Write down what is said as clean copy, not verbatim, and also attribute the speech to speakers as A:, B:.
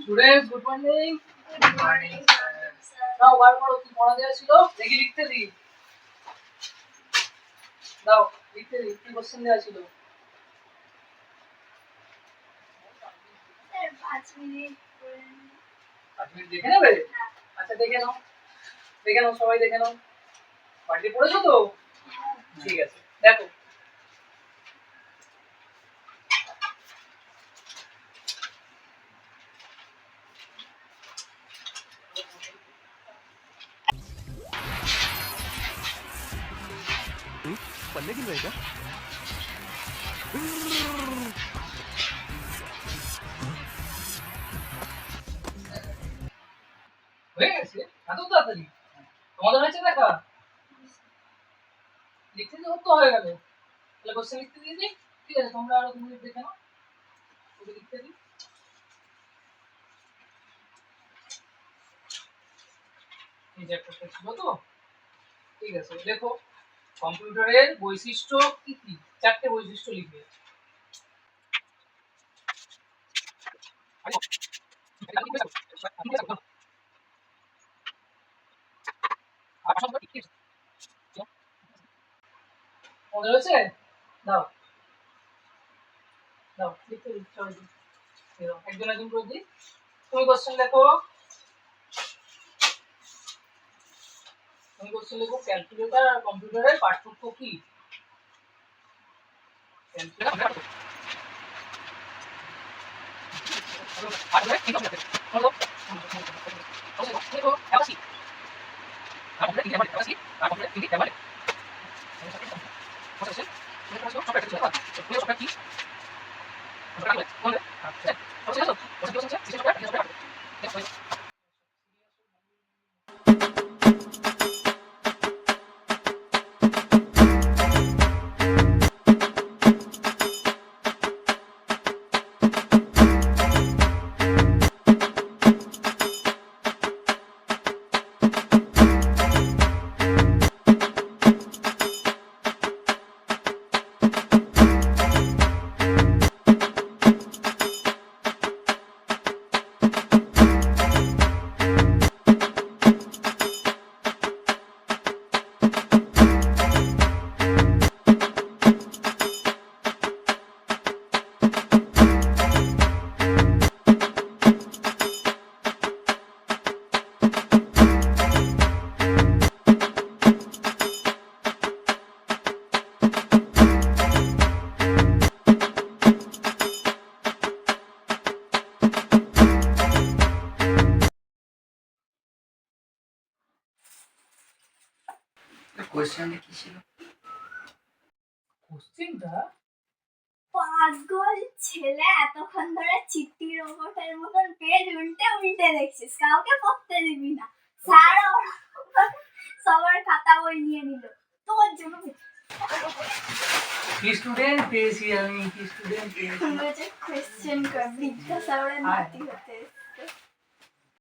A: Students good morning.
B: Good morning sir.
A: নাও বার করো, কি পড়া দেওয়া ছিল দেখি, লিখতে দিই। দাও লিখতে দিই, কি কোশ্চেন দেওয়া ছিল।
B: স্যার 5 মিনিট করে
A: 5 মিনিট দেখে নেবে? আচ্ছা দেখে নাও, দেখে নাও, সবাই দেখে নাও। বাড়িতে পড়েছো তো? ঠিক আছে, দেখো।
C: पढ़ने की रहेगा
A: হয়ে গেছে এত তাড়াতাড়ি? তোমাদের হয়েছে দেখা? লিখতে তো তো হয়ে গেল, তাহলে কোশ্চেন লিখতে দিয়ে দিই। ঠিক আছে, তোমরা আরো 2 মিনিট দেখে নাও, ওকে লিখতে দিই। এই যে একটা ছিল তো, ঠিক আছে দেখো। কম্পিউটারের বৈশিষ্ট্য কি কি? 4টে বৈশিষ্ট্য লিখবে। মনে হয়েছে? দাও দাও লিখতে দিই, সবাই দিই। একজন একজন করে দিই। তুমি কোশ্চেন লেখো, ক্যালকুলেটর আর কম্পিউটারের পার্থক্য কি?
D: কোশ্চেনটা কি ছিল?
A: কোশ্চেনটা
B: পাগল ছেলে, এতক্ষণ ধরে চিঠি রোবটের মতন পেজ উল্টে উল্টে দেখছিস, কাউকে পড়তে দিবি না। স্যার সবার খাতা বই নিয়ে নিল তোর জন্য।
A: কি স্টুডেন্ট পেয়েছি আমি, কি স্টুডেন্ট পেয়েছি।
B: मुझे क्वेश्चन कर जिज्ञासा और नाती होते